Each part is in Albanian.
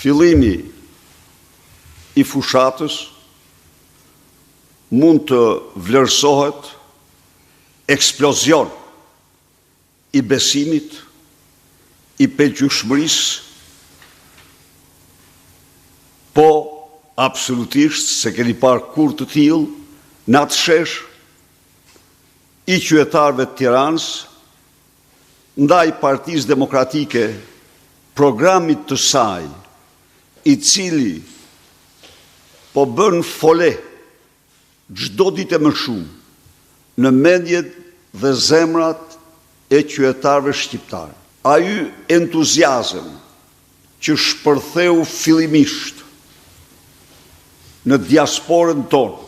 fillimi i fushatës mund të vlerësohet eksplozion i besimit, i pëlqyeshmërisë, po absolutisht se keni parë kur të tillë në atë shesh i qytetarëve të Tiranës ndaj Partisë Demokratike, programit të saj, i cili po bën fole çdo ditë më shumë në mendjet dhe zemrat e qytetarëve shqiptar. Ai entuziazëm që shpërtheu fillimisht në diasporën tonë,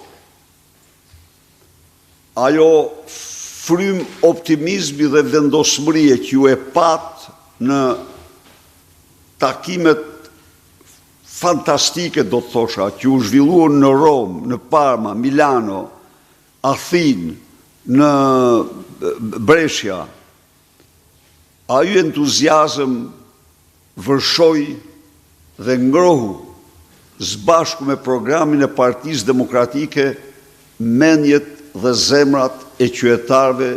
ajo frym optimizmi dhe vendosmërie që ju e pat në takimet fantastike, do të thosha, që u zhvilluan në Rom, në Parma, Milano, Athinë, në Brescia, ai entuziazëm vërshoi dhe ngrohu së bashku me programin e Partisë Demokratike mendjet dhe zemrat e qytetarëve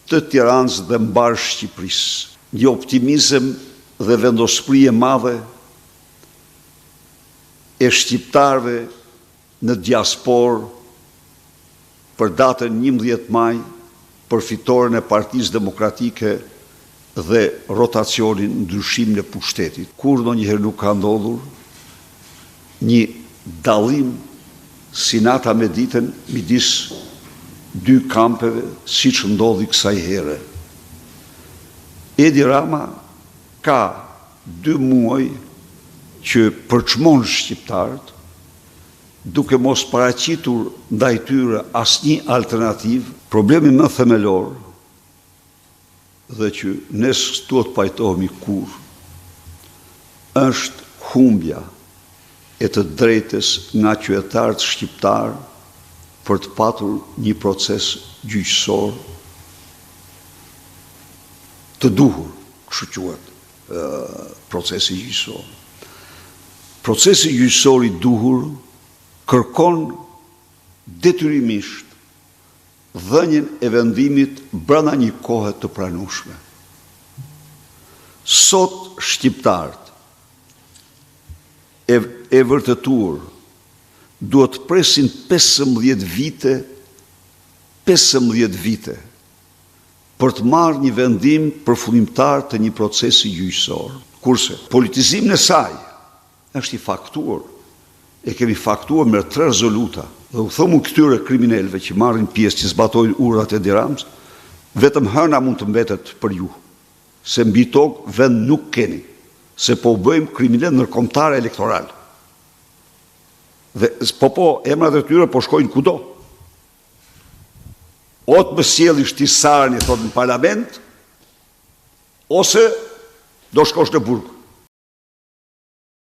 të Tiranës dhe mbar Shqipërisë. Një optimizëm dhe vendosmëri e madhe e shqiptarëve në diasporë për datën 11 maj për fitoren e Partisë Demokratike dhe rotacionin ndryshimin e pushtetit. Kur ndonjëherë nuk ka ndodhur një dallim si nata me ditën midis dy kampeve, siç ndodhi kësaj here. Edi Rama ka 2 muaj që përçmon shqiptarët, duke mos paraqitur ndaj tyre asnjë alternativë. Problemi më themelor dhe që ne s'duhet të pajtohemi kur, është humbja e të drejtës nga qytetarët shqiptar për të patur një proces gjyqësor të duhur, kështu quhet procesi gjyqësor. Procesi gjyqësor i duhur kërkon detyrimisht dhënien e vendimit brenda një kohe të pranueshme. Sot shqiptarët e vërtetuar duhet presin 15 vite për të marrë një vendim përfundimtar të një procesi gjyqësor. Kurse politizimin e saj është i faktuar, e kemi faktuar me 3 rezoluta, dhe u thomu këtyre kriminalëve që marrin pjesë, që zbatojnë urdhat e Edi Ramës, vetëm hëna mund të mbetet për ju, se mbi tokë vend nuk keni, se po bëjmë kriminal ndërkombëtar elektoral. Dhe emrat e tyre po shkojnë kudo. O të më sjellësh ti Sarani, thot në parlament, ose do shkosh në burg.